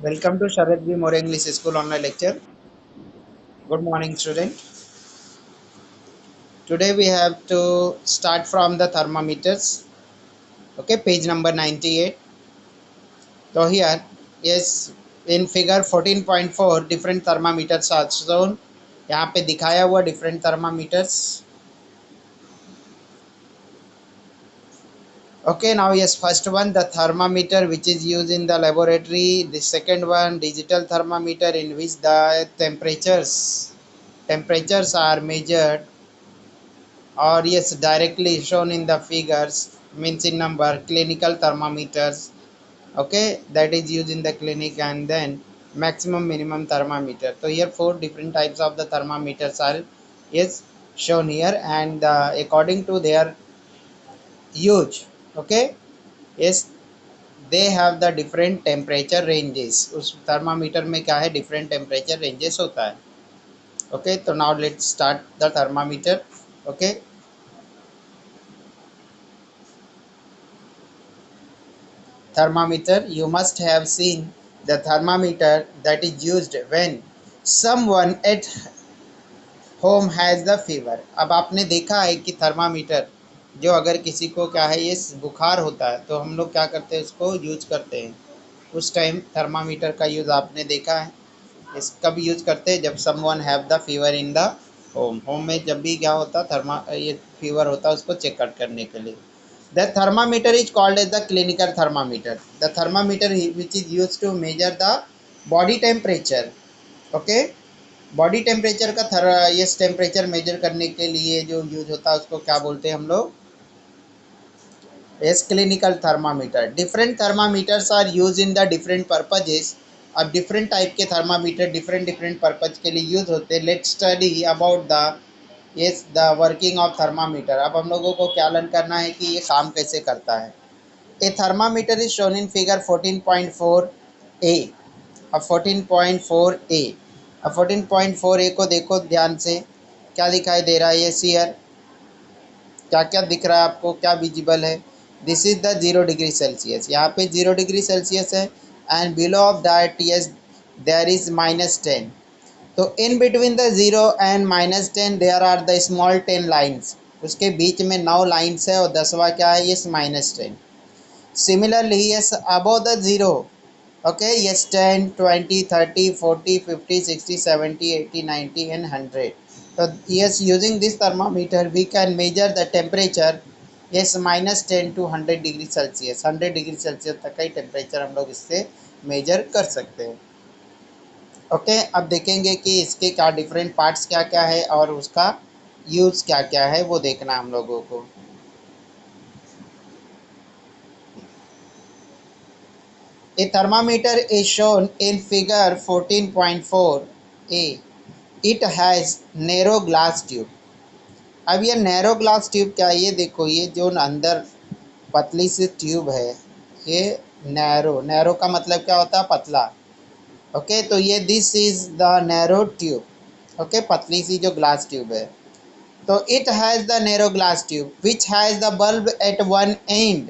Welcome to Sharad B. More English School online lecture. Good morning, student. Today we have to start from the thermometers. Okay, page number 98. So here, yes, in figure 14.4, different thermometers are shown. यहाँ पे दिखाया हुआ different thermometers. Okay, now yes, first one the thermometer which is used in the laboratory. The second one digital thermometer in which the temperatures are measured or yes directly shown in the figures means in number clinical thermometers. Okay, that is used in the clinic. And then maximum minimum thermometer. So here four different types of the thermometers are is shown here, and according to their use. Okay, yes, they have the different temperature ranges. उस thermometer में क्या है different temperature ranges होता है. Okay, so now let's start the thermometer. Okay, thermometer, you must have seen the thermometer that is used when someone at home has the fever. अब आपने देखा है कि थर्मामीटर जो अगर किसी को क्या है ये बुखार होता है तो हम लोग क्या करते हैं उसको यूज करते हैं. उस टाइम थर्मामीटर का यूज़ आपने देखा है. इस कब यूज करते हैं जब someone have the fever in the home. Home में जब भी क्या होता थर्मा ये फीवर होता है उसको चेक आउट करने के लिए. The thermometer is called as the clinical thermometer. The thermometer which is used to measure the body temperature. Okay, body temperature का यस टेम्परेचर मेजर करने के लिए जो यूज होता है उसको क्या बोलते हैं हम लोग. Yes, clinical thermometer. Different thermometers are use in the different purposes. अब डिफरेंट टाइप के थर्मामीटर डिफरेंट डिफरेंट पर्पज के लिए यूज होते हैं. Let's study about the yes the working of thermometer. अब हम लोगों को क्या लर्न करना है कि ये काम कैसे करता है. ए thermometer is shown in figure 14.4 ए. अब 14.4 ए, अब 14.4 ए को देखो ध्यान से. क्या दिखाई दे रहा है ये सीयर. क्या क्या दिख रहा है आपको, क्या विजिबल है. This is the 0 degree Celsius. यहाँ पे 0 डिग्री सेल्सियस है. And below of that yes there is -10. तो in between the 0 and -10 there are the small 10 lines. उसके बीच में 9 लाइन्स है और 10वां क्या है ये -10. Similarly, yes, above the zero, okay, yes, 10, 20, 30, 40, 50, 60, 70, 80, 90 and 100. So yes, using this thermometer we can measure the temperature. Yes, -10 to 100 degree Celsius. 100 degree Celsius तक का ही टेम्परेचर हम लोग इससे मेजर कर सकते हैं. ओके, अब देखेंगे कि इसके क्या डिफरेंट पार्ट्स क्या क्या है और उसका यूज़ क्या क्या है वो देखना हम लोगों को. A thermometer is shown in figure 14.4a. It has narrow glass tube. अब ये नैरो ग्लास ट्यूब क्या है ये देखो. ये जो अंदर पतली सी ट्यूब है ये नैरो. नैरो का मतलब क्या होता है पतला. ओके, तो ये this is the narrow tube. Okay, पतली सी जो ग्लास ट्यूब है. तो it has the narrow glass tube which has the bulb at one end.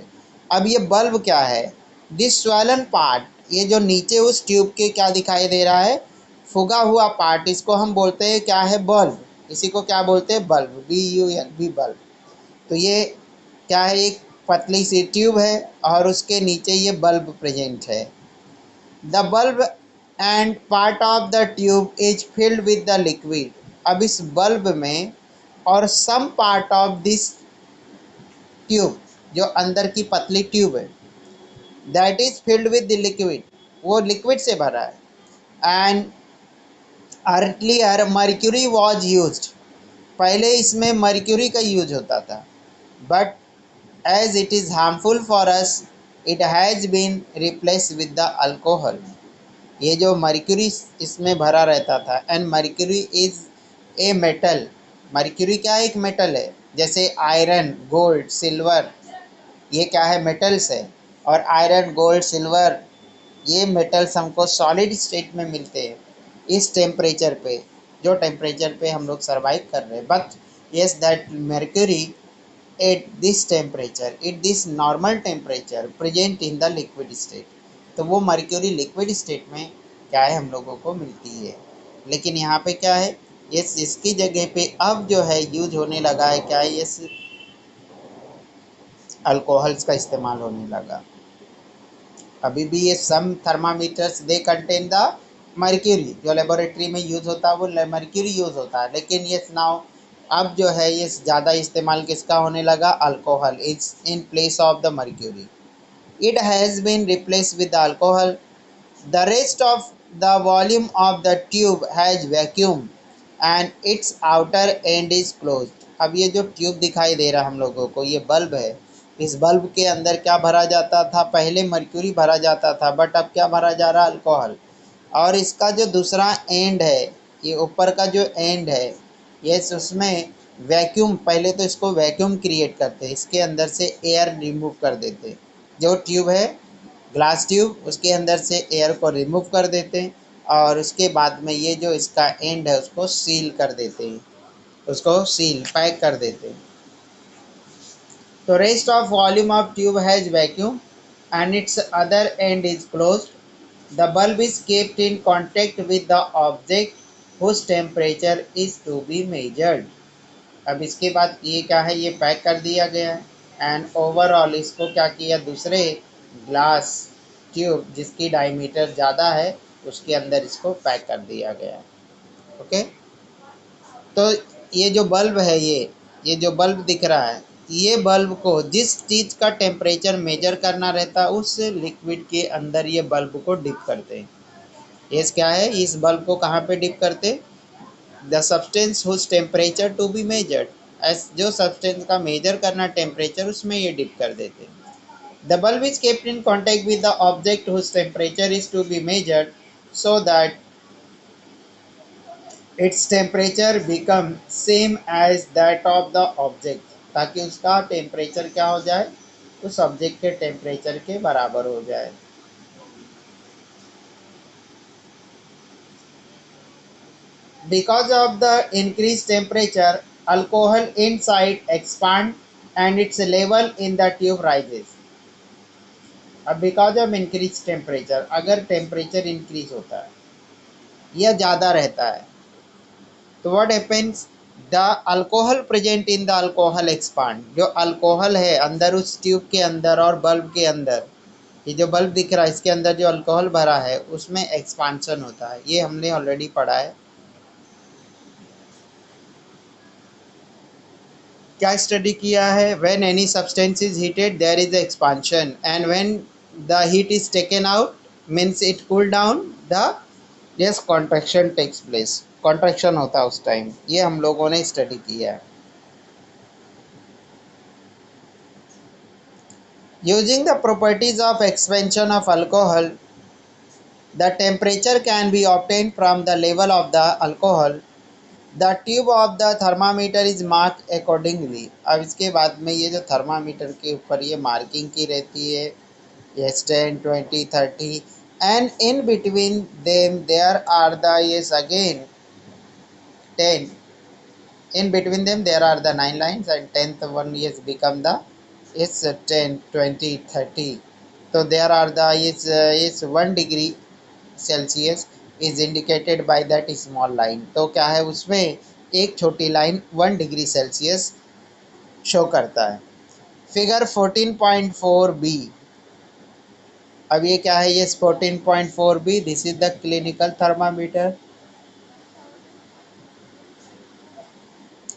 अब ये बल्ब क्या है. दिस स्वैलन पार्ट, ये जो नीचे उस ट्यूब के क्या दिखाई दे रहा है फुगा हुआ पार्ट, इसको हम बोलते हैं क्या है बल्ब. इसी को क्या बोलते हैं बल्ब. BULB bulb. तो ये क्या है एक पतली सी ट्यूब है और उसके नीचे ये बल्ब प्रेजेंट है. The bulb end part of the tube is filled with the liquid. अब इस बल्ब में और some part of this tube, जो अंदर की पतली ट्यूब है, that is filled with the liquid, वो लिक्विड से भरा है. And earlier mercury was used. पहले इसमें मर्क्यूरी का यूज होता था. But as it is harmful for us it has been replace with the alcohol. ये जो मर्क्यूरी इसमें भरा रहता था. And mercury is a metal. Mercury क्या है एक मेटल है. जैसे आयरन, गोल्ड, सिल्वर, ये क्या है मेटल्स है. और आयरन, गोल्ड, सिल्वर ये मेटल्स हमको सॉलिड स्टेट में मिलते हैं इस टेम्परेचर पे, जो टेम्परेचर पे हम लोग सर्वाइव कर रहे हैं. But yes that mercury at this temperature, at this normal temperature present in the liquid state. तो वो मर्क्यूरी लिक्विड स्टेट में क्या है हम लोगों को मिलती है। लेकिन यहाँ पे क्या है, ये इसकी जगह पे अब जो है यूज होने लगा है क्या है, ये अल्कोहल्स का इस्तेमाल होने लगा। अभी भी ये some thermometers they contain the mercury, जो लेबोरेटरी में यूज़ होता है वो मर्क्यूरी यूज़ होता है, लेकिन ये नाउ अब जो है ये ज़्यादा इस्तेमाल किसका होने लगा, alcohol it's in place of the mercury. It has been replace with the alcohol. The rest of the volume of the tube has vacuum and its outer end is closed। अब ये जो ट्यूब दिखाई दे रहा हम लोगों को, ये bulb है। इस बल्ब के अंदर क्या भरा जाता था, पहले मर्क्यूरी भरा जाता था, बट अब क्या भरा जा रहा है, अल्कोहल। और इसका जो दूसरा एंड है, ये ऊपर का जो एंड है, ये उसमें वैक्यूम, पहले तो इसको वैक्यूम क्रिएट करते, इसके अंदर से एयर रिमूव कर देते। जो ट्यूब है ग्लास ट्यूब, उसके अंदर से एयर को रिमूव कर देते हैं और उसके बाद में ये जो इसका एंड है उसको सील कर देते हैं, उसको सील पैक कर देते हैं। तो rest of volume of tube has vacuum and its other end is closed. The bulb is kept in contact with the object whose temperature is to be measured. अब इसके बाद ये क्या है, ये पैक कर दिया गया है एंड ओवरऑल इसको क्या किया, दूसरे ग्लास ट्यूब जिसकी डायमीटर ज़्यादा है उसके अंदर इसको पैक कर दिया गया है। ओके, तो ये जो बल्ब है, ये जो बल्ब दिख रहा है, ये बल्ब को जिस चीज़ का टेम्परेचर मेजर करना रहता है उस लिक्विड के अंदर ये बल्ब को डिप करते हैं। ये क्या है, इस बल्ब को कहाँ पे डिप करते, the substance whose temperature to be measured, as जो सब्सटेंस का मेजर करना टेम्परेचर उसमें ये डिप कर देते। The bulb is kept in contact with the object whose temperature is to be measured so that its temperature become same as that of the object, ताकि उसका temperature क्या हो जाए, उस ऑब्जेक्ट के टेम्परेचर के बराबर हो जाए। Because of the increased temperature, alcohol inside expand and its level in the tube rises। अब बिकॉज ऑफ इंक्रीज टेम्परेचर, अगर टेम्परेचर इंक्रीज होता है या ज़्यादा रहता है तो what happens, the alcohol present in the alcohol expand, जो अल्कोहल है अंदर उस ट्यूब के अंदर और बल्ब के अंदर, ये जो बल्ब दिख रहा है इसके अंदर जो अल्कोहल भरा है उसमें एक्सपांशन होता है। ये हमने ऑलरेडी पढ़ा है। क्या स्टडी किया है, when any substance is heated there is expansion and when the heat is taken out means it cool down the, yes, contraction takes place, contraction होता है उस टाइम। ये हम लोगों ने स्टडी किया है। Using the properties of expansion of alcohol, the temperature can be obtain from the level of the alcohol. The tube of the thermometer is mark accordingly. अब इसके बाद में ये जो थर्मामीटर के ऊपर ये मार्किंग की रहती है, yes 10 20 30 and in between them there are the, yes again 10, in between them there are the 9 lines and 10th one yes become the, yes 10 20 30, so there are the, yes 1 degree Celsius is indicated by that small line। तो क्या है उसमें एक छोटी line 1 degree Celsius show करता है। Figure 14.4 B, अब ये क्या है, ये 14.4 B, this is the clinical thermometer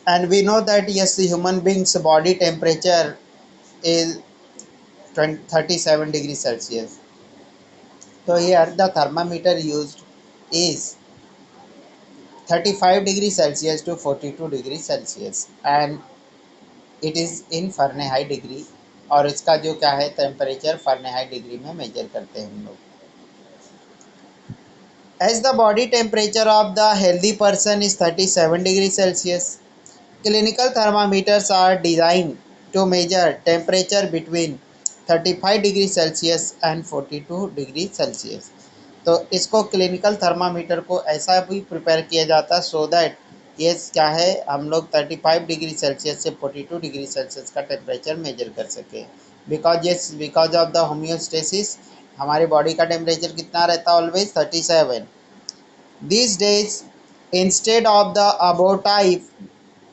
and we know that yes the human being's body temperature is 37 degrees Celsius। so here the thermometer used is 35 degrees Celsius to 42 degrees Celsius and it is in Fahrenheit degree, और इसका जो क्या है temperature Fahrenheit degree में major करते हैं हम लोग। As the body temperature of the healthy person is 37 degrees Celsius, clinical thermometers are designed to measure temperature between 35 degrees Celsius and 42 degrees Celsius। तो इसको क्लिनिकल थर्मामीटर को ऐसा भी प्रिपेयर किया जाता है सो दैट ये क्या है हम लोग 35 डिग्री सेल्सियस से 42 डिग्री सेल्सियस का टेम्परेचर मेजर कर सकें। बिकॉज ऑफ द होम्योस्टेसिस हमारे बॉडी का टेम्परेचर कितना रहता है always 37. These days, instead of the above type,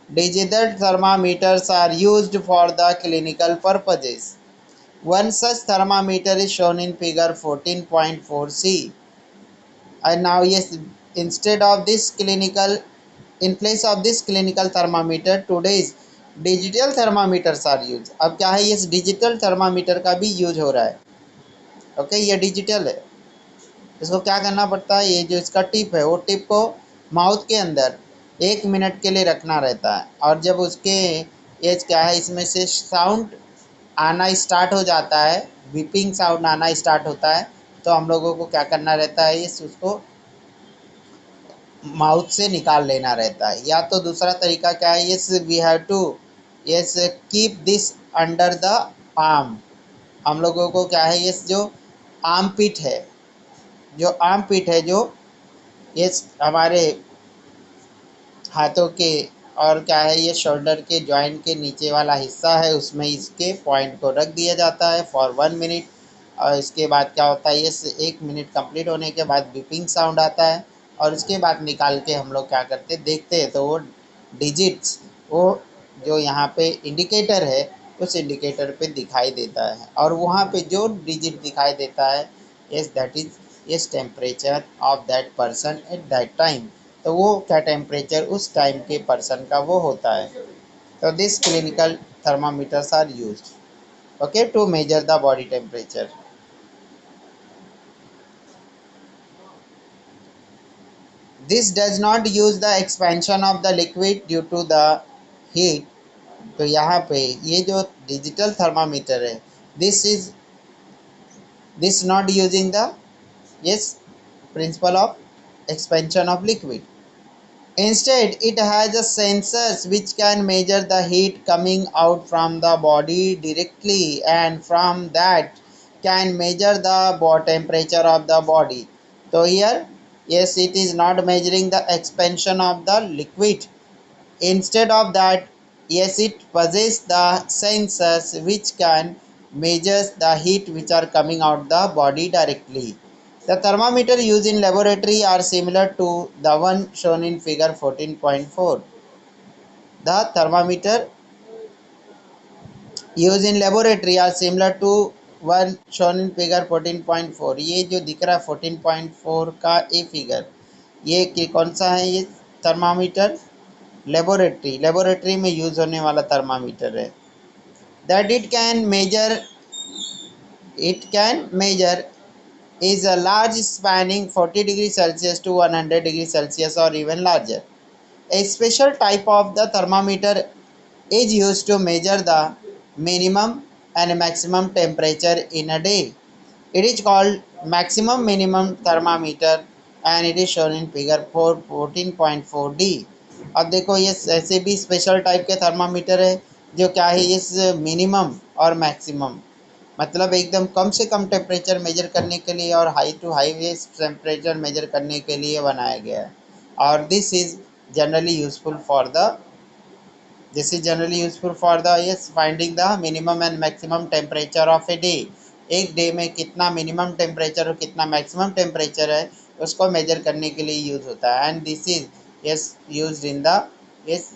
digital thermometers are used for the clinical purposes. One such thermometer is shown in figure 14.4c. And now yes, instead of this clinical, in place of this clinical thermometer, today's digital thermometers are use. अब क्या है, ये digital thermometer का भी use हो रहा है. Okay, ये डिजिटल है. इसको क्या करना पड़ता है, ये जो इसका टिप है वो टिप को माउथ के अंदर 1 मिनट के लिए रखना रहता है. और जब उसके ये क्या है, इसमें से साउंड आना स्टार्ट हो जाता है, बीपिंग साउंड आना स्टार्ट होता है, तो हम लोगों को क्या करना रहता है, इस उसको माउथ से निकाल लेना रहता है. या तो दूसरा तरीका क्या है, yes we have to yes keep this under the arm. हम लोगों को क्या है, यस जो आर्म पिट है, जो आर्म पिट है, जो ये हमारे हाथों के और क्या है, ये शोल्डर के जॉइंट के नीचे वाला हिस्सा है, उसमें इसके पॉइंट को रख दिया जाता है फॉर 1 मिनट. और इसके बाद क्या होता है, ये 1 मिनट कंप्लीट होने के बाद बीपिंग साउंड आता है. और उसके बाद निकाल के हम लोग क्या करते देखते हैं, तो वो डिजिट्स, वो जो यहाँ पे इंडिकेटर है, उस इंडिकेटर पे दिखाई देता है. और वहाँ पे जो डिजिट दिखाई देता है, yes that is yes temperature of that person at that time. तो वो क्या टेम्परेचर उस टाइम के पर्सन का वो होता है. तो this clinical thermometers are used okay to measure the body temperature. This does not use the expansion of the liquid due to the heat. तो यहाँ पे ये जो डिजिटल थर्मामीटर है, this not using the yes principle of expansion of liquid. Instead, it has a sensors which can measure the heat coming out from the body directly, and from that can measure the temperature of the body. So here, yes, it is not measuring the expansion of the liquid. Instead of that, yes, it possesses the sensors which can measure the heat which are coming out the body directly. The thermometer used in laboratory are similar to the one shown in figure 14.4. The thermometer used in laboratory are similar to one shown in figure 14.4. ये जो दिख रहा है 14.4 का ये figure, ये कौन सा है, ये थर्मामीटर लेबोरेटरी में यूज होने वाला थर्मामीटर है. That it can measure is a large spanning 40 degrees Celsius to 100 degrees Celsius or even larger. A special type of the thermometer is used to measure the minimum and maximum temperature in a day. It is called maximum minimum thermometer and it is shown in figure 14.4d. अब देखो ये ऐसे भी special type के thermometer है जो क्या है, इस मिनिमम और मैक्सिमम, मतलब एकदम कम से कम टेम्परेचर मेजर करने के लिए और high to high temperature measure करने के लिए बनाया गया है. और this is generally useful for the yes finding the minimum and maximum temperature of a day. एक डे में कितना मिनिमम टेम्परेचर और कितना मैक्सिमम टेम्परेचर है उसको मेजर करने के लिए यूज होता है. And this is yes used in the yes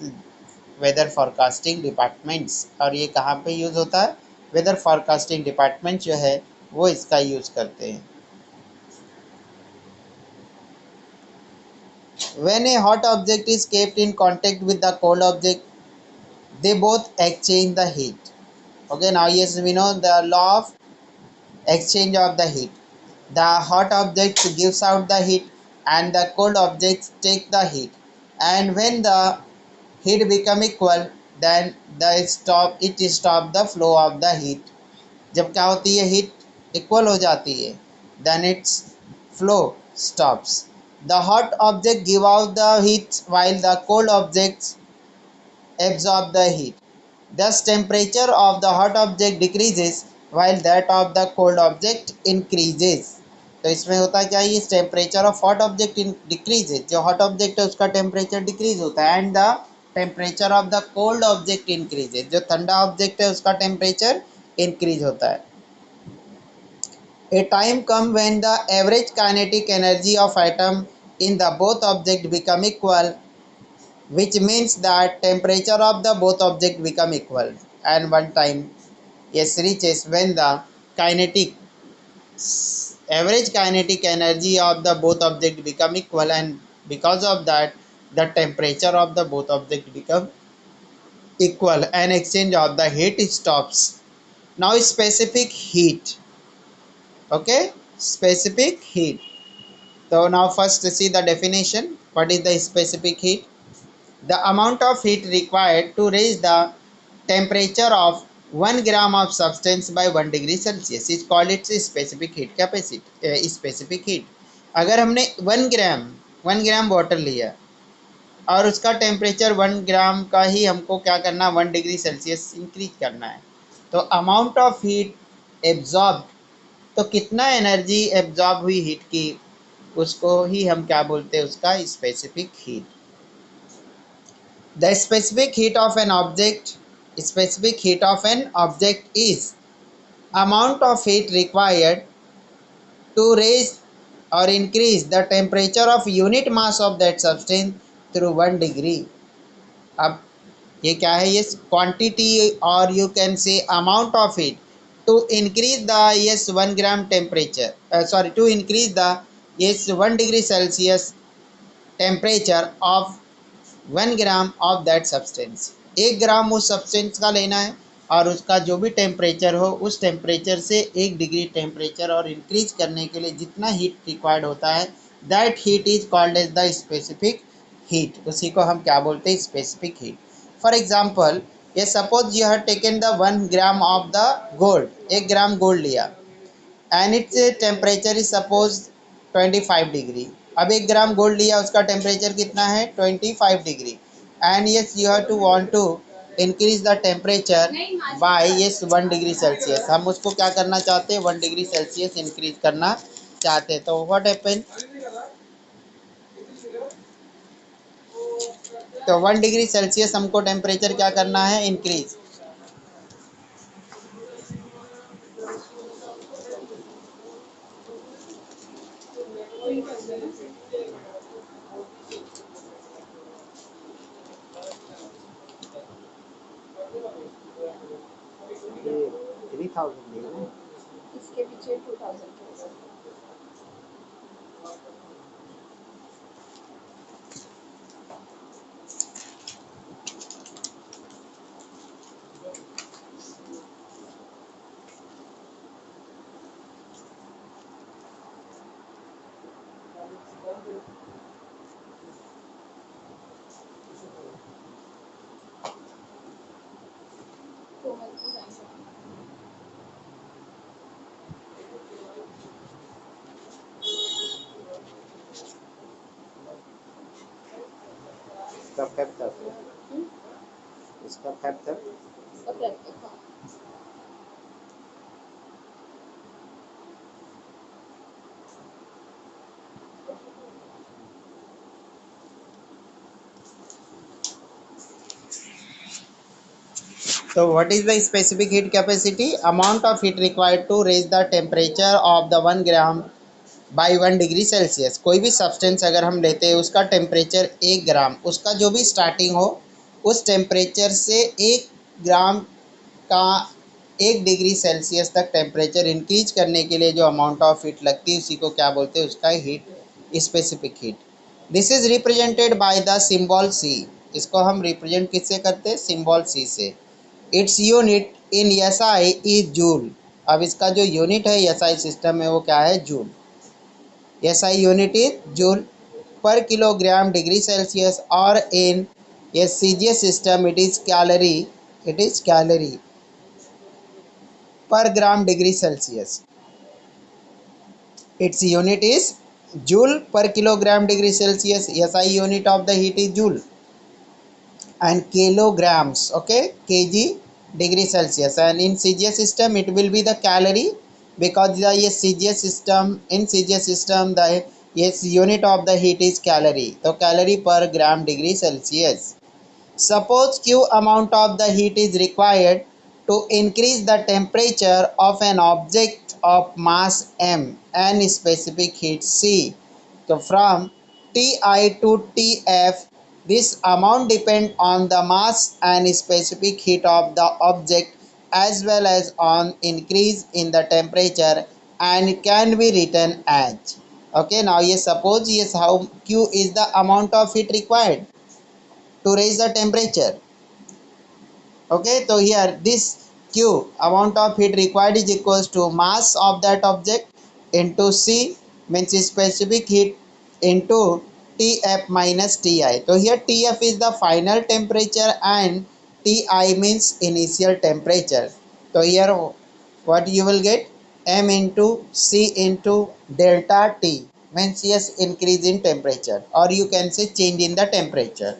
weather forecasting departments. और ये कहाँ पे यूज़ होता है, वेदर फॉरकास्टिंग डिपार्टमेंट जो है वो इसका यूज़ करते हैं. When a hot object is kept in contact with the cold object, they both exchange the heat. Okay, now yes, we know the law of exchange of the heat. The hot object gives out the heat and the cold objects take the heat. And when the heat become equal, then it stop the flow of the heat. जब क्या होती है, heat equal हो जाती है, then its flow stops. The hot object give out the heat while the cold objects absorb the heat. Thus temperature of the hot object decreases while that of the cold object increases. तो इसमें होता है क्या, ये temperature of hot object decreases, जो hot object है उसका temperature decrease होता है, and the temperature of the cold object increases, जो ठंडा ऑब्जेक्ट है उसका टेम्परेचर इंक्रीज होता है. A time come when the average kinetic energy of atom in the both object become equal, which means that temperature of the both object become equal. And one time yes reaches when the kinetic average kinetic energy of the both object become equal, and because of that the temperature of the both object become equal and exchange of the heat stops. Now specific heat. Okay, specific heat. So now first see the definition. What is the specific heat? The amount of heat required to raise the temperature of 1 gram of substance by 1 degree Celsius is called its specific heat capacity. Specific heat. अगर हमने 1 gram water लिया और उसका temperature 1 ग्राम का ही हमको क्या करना, 1 degree Celsius increase करना है, तो अमाउंट ऑफ हीट एब्जॉर्ब, तो कितना एनर्जी एब्जॉर्ब हुई हीट की, उसको ही हम क्या बोलते हैं, उसका specific heat. The specific heat of an object, specific heat of an object is amount of heat required to raise or increase the temperature of unit mass of that substance through 1 degree. अब ये क्या है, ये quantity और you can say amount of heat to increase the yes 1 gram temperature, sorry to increase the yes 1 degree Celsius temperature of 1 gram of that substance. 1 gram उस substance का लेना है और उसका जो भी टेम्परेचर हो उस टेम्परेचर से 1 डिग्री टेम्परेचर और इंक्रीज करने के लिए जितना हीट रिक्वायर्ड होता है, that heat is called as the specific heat. उसी को हम क्या बोलते हैं, स्पेसिफिक हीट. फॉर एग्जाम्पल, ये suppose you have taken the 1 gram of the gold, 1 gram gold लिया and its temperature is suppose 25 degree. अब 1 ग्राम गोल्ड लिया, उसका टेम्परेचर कितना है, 25 degree. And yes you have to want to increase the temperature by yes 1 degree Celsius. हम उसको क्या करना चाहते हैं, 1 डिग्री सेल्सियस इंक्रीज करना चाहते हैं. तो व्हाट हैपन, तो 1 डिग्री सेल्सियस हमको टेम्परेचर क्या करना है, इंक्रीज. इसके पीछे 2000. इसका फैक्ट तक, इसका फैक्ट तक. So what is the specific heat capacity? Amount of heat required to raise the temperature of the 1 gram by 1 degree Celsius. कोई भी सब्सटेंस अगर हम लेते हैं, उसका टेम्परेचर 1 ग्राम, उसका जो भी स्टार्टिंग हो उस टेम्परेचर से 1 ग्राम का 1 डिग्री सेल्सियस तक टेम्परेचर इंक्रीज करने के लिए जो अमाउंट ऑफ हीट लगती है, उसी को क्या बोलते हैं, उसका heat, specific heat. This is represented by the symbol C. इसको हम रिप्रेजेंट किससे करते हैं, सिंबल सी से. Its unit in SI is joule. अब इसका जो यूनिट है एसआई सिस्टम में वो क्या है, joule. SI unit is joule per kilogram degree Celsius, और in a CGS system it is calorie, it is calorie per gram degree Celsius. Its unit is joule per kilogram degree Celsius. SI unit of the heat is joule and kilograms, okay, kg degree Celsius. And in CGS system it will be the calorie, because the CGS system, in CGS system the yes unit of the heat is calorie. So calorie per gram degree Celsius. Suppose Q amount of the heat is required to increase the temperature of an object of mass m and specific heat c. So from Ti to Tf, this amount depend on the mass and specific heat of the object as well as on increase in the temperature and can be written as. Okay, now yes, suppose yes, how q is the amount of heat required to raise the temperature. Okay, so here this q amount of heat required is equals to mass of that object into c means specific heat into Tf minus Ti. So here Tf is the final temperature and Ti means initial temperature. So here what you will get, m into c into delta T means yes increase in temperature, or you can say change in the temperature.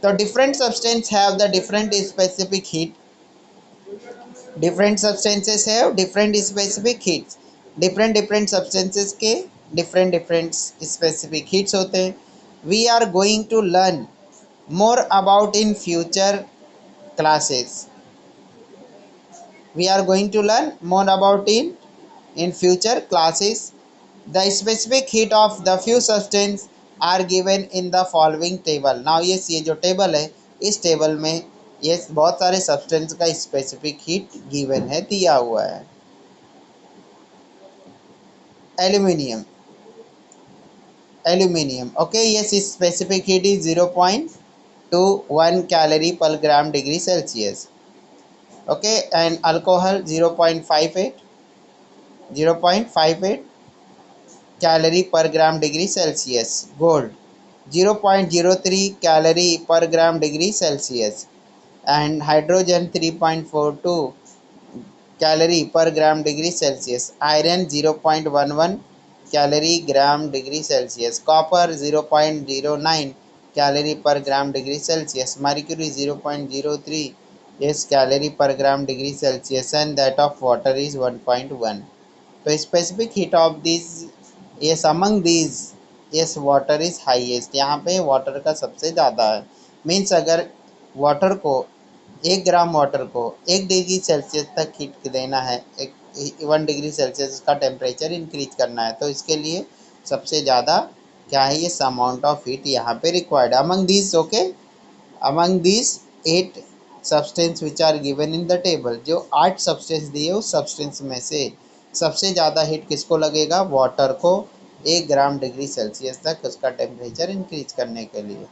So different substances have the different specific heat. Different substances have different specific heats. different substances के different specific heats होते हैं. We are going to learn more about in future classes. We are going to learn more about in future classes. The specific heat of the few substances are given in the following table. Now yes, ये जो table है इस table में ये बहुत सारे substance का specific heat given है, दिया हुआ है. Aluminium, aluminium okay, yes, its specific heat is 0.21 calorie per gram degree Celsius. Okay, and alcohol 0.58 calorie per gram degree Celsius. Gold 0.03 calorie per gram degree Celsius, and hydrogen 3.42 calorie per gram degree Celsius. Iron 0.11 calorie gram degree Celsius. Copper 0.09 calorie per gram degree Celsius. Mercury 0.03 yes calorie per gram degree Celsius, and that of water is 1.1. So specific heat of these, yes, among these yes water is highest. यहाँ पे water का सबसे ज़्यादा है. Means अगर water को 1 gram water को 1 degree Celsius तक हीट देना है, 1 डिग्री सेल्सियस का टेम्परेचर इंक्रीज करना है, तो इसके लिए सबसे ज़्यादा क्या है, ये अमाउंट ऑफ हीट यहाँ पे required among these. Okay, among these 8 substance which are given in the table. जो 8 सब्सटेंस दिए उस सब्सटेंस में से सबसे ज़्यादा हीट किसको लगेगा, वाटर को 1 ग्राम डिग्री सेल्सियस तक उसका टेम्परेचर इंक्रीज करने के लिए.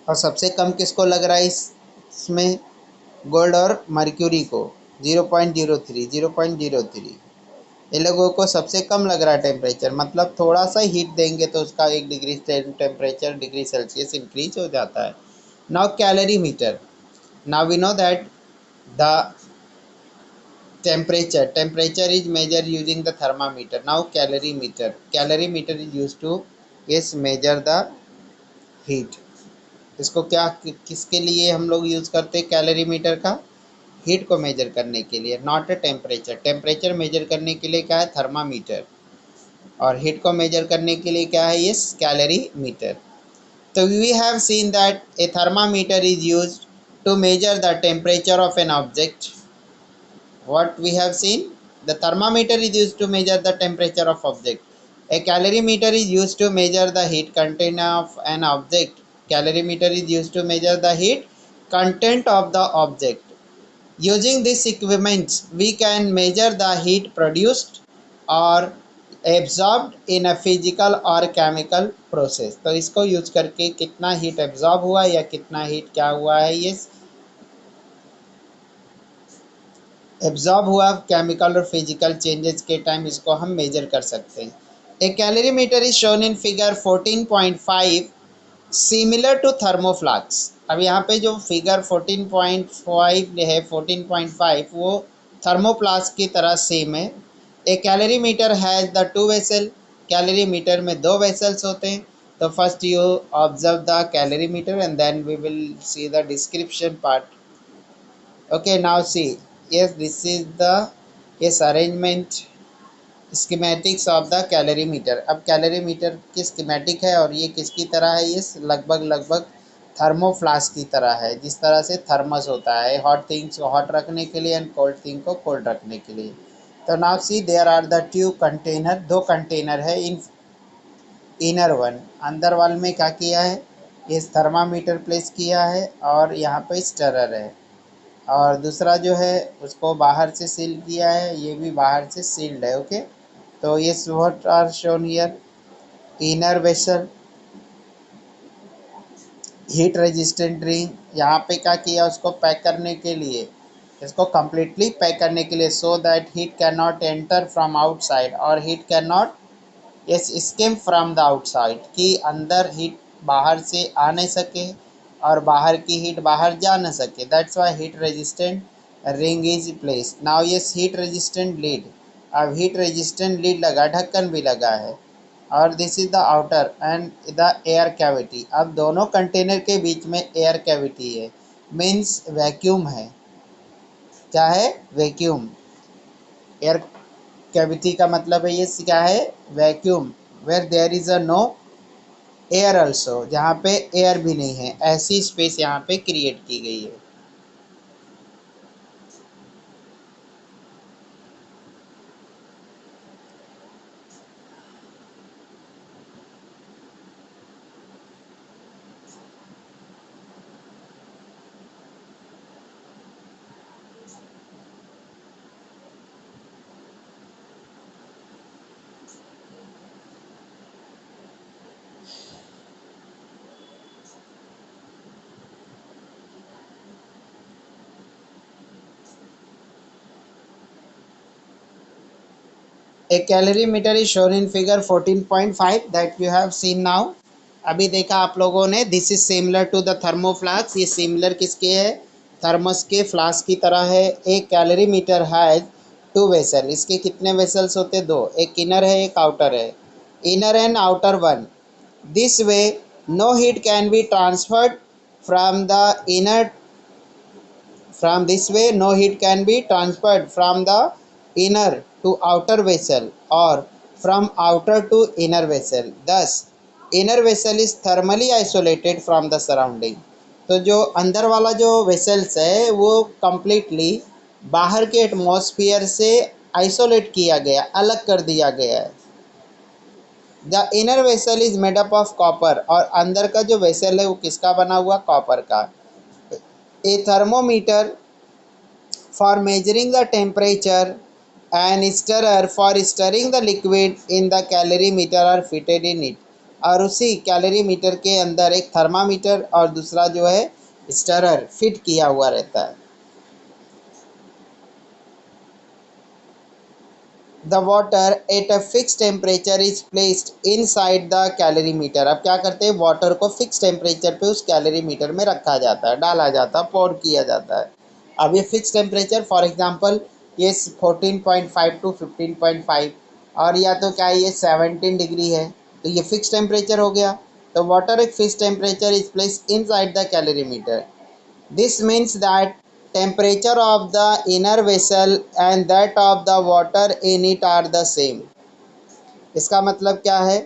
और सबसे कम किसको लग रहा है इसमें, गोल्ड और मर्क्यूरी को 0.03. ये लोगों को सबसे कम लग रहा है टेम्परेचर, मतलब थोड़ा सा हीट देंगे तो उसका 1 degree temperature degree Celsius increase हो जाता है. Now calorimeter. Now we know that the temperature is measured using the thermometer. Now calorimeter is used to yes measure the heat. इसको क्या किसके लिए हम लोग यूज़ करते हैं कैलोरीमीटर का, हीट को मेजर करने के लिए, not a temperature. Temperature measure करने के लिए क्या है, थर्मामीटर, और हीट को मेजर करने के लिए क्या है, ये कैलोरीमीटर. तो we have seen that a thermometer is used to measure the temperature of an object. What we have seen, the thermometer is used to measure the temperature of object. A calorimeter is used to measure the heat content of an object. Calorimeter is used to measure the heat content of the object. Using this equipment, we can measure the heat produced or absorbed in a physical or chemical process. तो इसको use करके कितना heat absorb हुआ या कितना heat क्या हुआ है, ये एब्जॉर्ब हुआ केमिकल और फिजिकल चेंजेस के टाइम इसको हम मेजर कर सकते हैं. A calorimeter is shown in figure 14.5 similar to thermoflask. अब यहाँ पे जो फिगर 14.5 है 14.5 वो थर्मोफ्लास्क की तरह सेम है. A calorimeter has the 2 vessel. Calorimeter में 2 वेसल्स होते हैं. तो first you observe the calorimeter and then we will see the description part. Okay, now see, yes, this is the yes arrangement schematics of the calorimeter. अब calorimeter की schematic है और ये किसकी तरह है, ये लगभग थर्मोफ्लास्क की तरह है, जिस तरह से थर्मस होता है हॉट थिंग्स को हॉट रखने के लिए एंड कोल्ड थिंग को कोल्ड रखने के लिए. तो now see there are the tube container, दो कंटेनर है इन इनर वन, अंदर वाल में क्या किया है, ये थर्मामीटर प्लेस किया है और यहाँ पे स्टरर है, और दूसरा जो है उसको बाहर से सील किया है, ये भी बाहर से सील्ड है। ओके, तो ये what are shown here, inner vessel, heat resistant ring, यहाँ पे क्या किया उसको पैक करने के लिए, इसको कम्प्लीटली पैक करने के लिए, so that heat can not enter from outside और heat can not escape from the outside, कि अंदर हीट बाहर से आ नहीं सके और बाहर की हीट बाहर जा न सके, that's why heat resistant ring is place. Now yes heat resistant lead, अब हीट रेजिस्टेंट लीड लगा, ढक्कन भी लगा है, और this is the outer and the air cavity, अब दोनों कंटेनर के बीच में एयर कैविटी है, मीन्स वैक्यूम है, क्या है, वैक्यूम, एयर कैविटी का मतलब है ये क्या है, vacuum, where there is a no air also, जहाँ पे एयर भी नहीं है, ऐसी स्पेस यहाँ पे क्रिएट की गई है। A calorimeter is shown in figure 14.5 that you have seen now, अभी देखा आप लोगों ने, this is similar to the thermoflask, ये सिमिलर किसके है, थर्मस के फ्लास्क की तरह है। एक calorimeter has two vessel, इसके कितने वेसल्स होते, दो, एक इनर है एक आउटर है, inner and outer one, this way no heat can be transferred from the inner, from this way no heat can be transferred from the inner to outer vessel or from outer to inner vessel, thus inner vessel is thermally isolated from the surrounding। तो जो अंदर वाला जो vessels है वो completely बाहर के atmosphere से आइसोलेट किया गया, अलग कर दिया गया है। The inner vessel is made up of copper, और अंदर का जो वेसल है वो किसका बना हुआ, कॉपर का। ए thermometer for measuring the temperature and stirrer for stirring the liquid in the calorimeter are fitted in it, और उसी कैलोरीमीटर के अंदर एक थर्मामीटर और दूसरा जो है स्टरर फिट किया हुआ रहता है। The water at a fix temperature is placed inside the calorimeter, अब क्या करते हैं, वाटर को फिक्स टेम्परेचर पे उस कैलोरीमीटर में रखा जाता है, डाला जाता है, पोर किया जाता है। अब ये फिक्स टेम्परेचर फॉर एग्जांपल ये 14.5 टू 15.5, और या तो क्या है ये 17 डिग्री है, तो ये फिक्स टेम्परेचर हो गया। तो वाटर एक fix temperature is placed inside the calorimeter, this means that temperature of the inner vessel and that of the water in it are the same। इसका मतलब क्या है,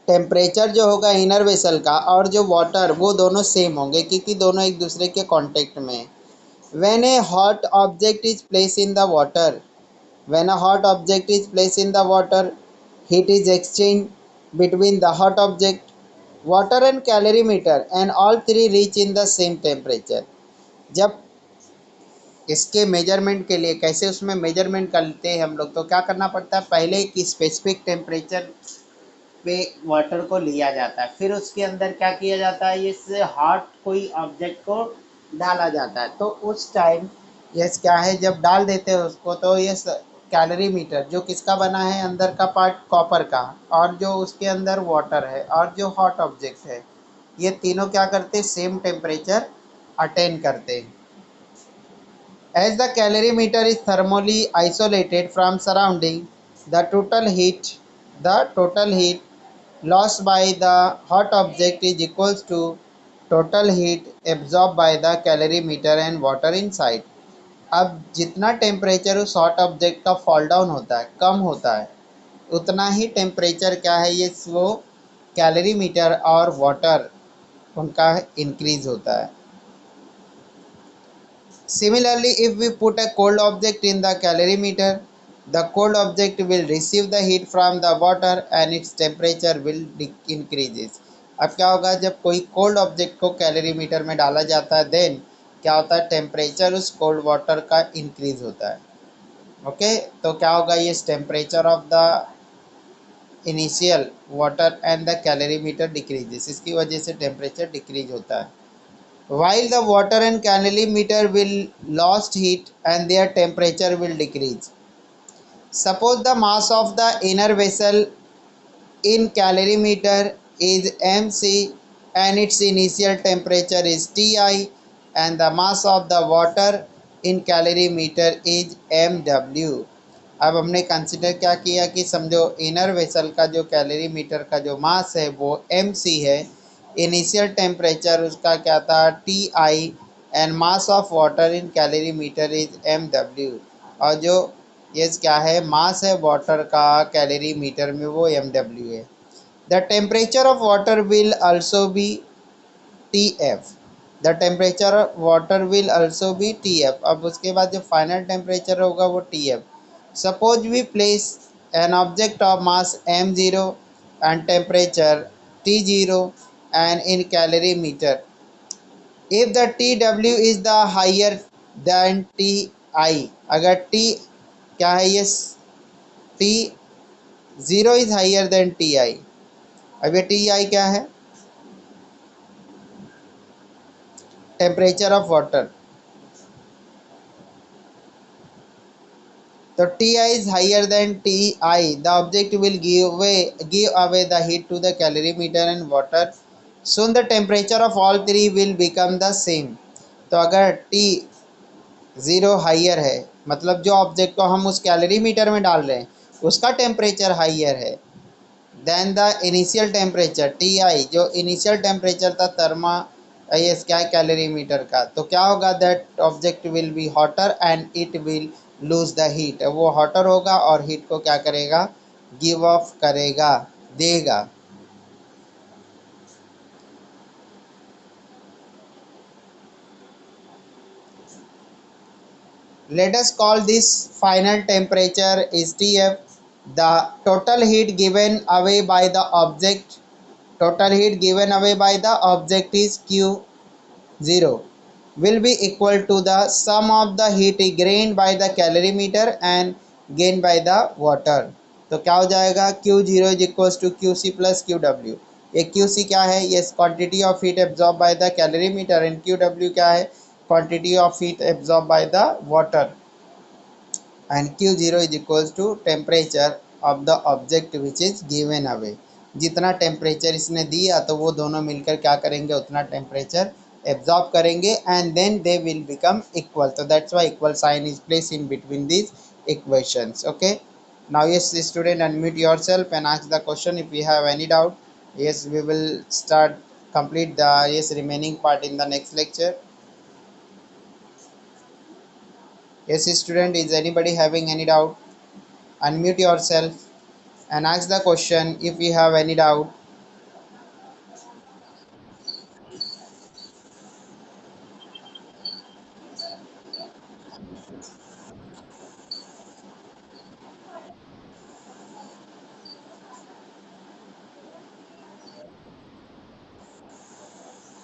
टेम्परेचर जो होगा इनर वेसल का और जो वाटर वो दोनों सेम होंगे, क्योंकि दोनों एक दूसरे के कांटेक्ट में। When A hot object is place in the water, when a hot object is place in the water, heat is exchanged between the hot object, water and calorimeter, and all three reach in the same temperature। जब इसके measurement के लिए कैसे उसमें measurement करते हैं हम लोग, तो क्या करना पड़ता है, पहले एक स्पेसिफिक टेम्परेचर पे वाटर को लिया जाता है, फिर उसके अंदर क्या किया जाता है, इससे हॉट कोई ऑब्जेक्ट को डाला जाता है, तो उस टाइम ये क्या है, जब डाल देते हैं उसको, तो ये कैलोरीमीटर जो किसका बना है, अंदर का पार्ट कॉपर का, और जो उसके अंदर वाटर है और जो हॉट ऑब्जेक्ट है, ये तीनों क्या करते हैं, सेम टेम्परेचर अटेन करते हैं। As the calorimeter is thermally isolated from surrounding, the total heat lost by the hot object is equals to total heat absorbed by the calorimeter and water inside। अब जितना temperature उस hot object का fall down होता है, कम होता है, उतना ही temperature क्या है, ये वो कैलोरीमीटर और वाटर उनका इंक्रीज होता है। Similarly, if we put a cold object in the calorimeter, the cold object will receive the heat from the water and its temperature will increases. अब क्या होगा, जब कोई कोल्ड ऑब्जेक्ट को कैलोरीमीटर में डाला जाता है, देन क्या होता है, टेम्परेचर उस कोल्ड वाटर का इंक्रीज होता है। ओके, तो क्या होगा, ये temperature of the initial water and the calorimeter decreases, इसकी वजह से टेम्परेचर डिक्रीज होता है। While the water and calorimeter will lost heat and their temperature will decrease. Suppose the mass of the inner vessel in calorimeter is mc and its initial temperature is Ti, and the mass of the water in calorimeter is mw. अब हमने consider क्या किया कि समझो inner vessel का जो calorimeter का जो मास है वो mc है, इनिशियल टेम्परेचर उसका क्या था Ti, and mass of water in calorimeter is mw, और जो ये क्या है, मास है वाटर का कैलोरी मीटर में, वो mw है। The temperature of water will also be Tf, the temperature of water will also be Tf। अब उसके बाद जो फाइनल टेम्परेचर होगा वो Tf। Suppose we place an object of mass m0 and temperature T0 and in calorimeter, if the Tw is the higher than Ti, अगर T क्या है, ये T0 is higher than Ti। अब ये Ti क्या है, temperature of water, तो Ti is higher than Ti, the object will give away the heat to the calorimeter and water. Soon the temperature of all three will become the same. तो अगर T zero higher है, मतलब जो object को हम उस calorie metre में डाल रहे हैं उसका टेम्परेचर हाइयर है than the initial temperature Ti, जो इनिशियल टेम्परेचर था थर्मा ये क्या है कैलोरी मीटर का, तो क्या होगा, that object will be hotter and it will lose the heat, वो हॉटर होगा और हीट को क्या करेगा, गिव ऑफ करेगा, देगा। Let us call this final temperature is Tf. The total heat given away by the object, total heat given away by the object is Q0, will be equal to the sum of the heat gained by the calorimeter and gained by the water। तो क्या हो जाएगा, Q0 is equal to QC plus QW। ये QC क्या है, ये quantity of heat absorb by the calorimeter, and QW क्या है, quantity of heat absorb by the water, and Q0 is equal to temperature of the object which is given away. जितना temperature इसने दिया तो वो दोनों मिलकर क्या करेंगे, उतना टेम्परेचर एब्जॉर्ब करेंगे and then they will become equal. तो that's why equal sign is place in between these equations. Okay, now yes student, unmute yourself and ask the question if you have any doubt. Yes, we will start complete the yes remaining part in the next lecture. Yes student, is anybody having any doubt? Unmute yourself and ask the question if you have any doubt.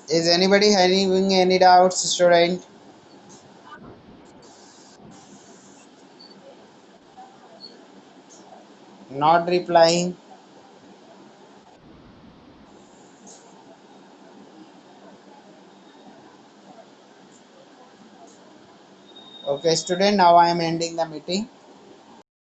Is anybody having any doubts, student? Not replying. Okay student, now I am ending the meeting.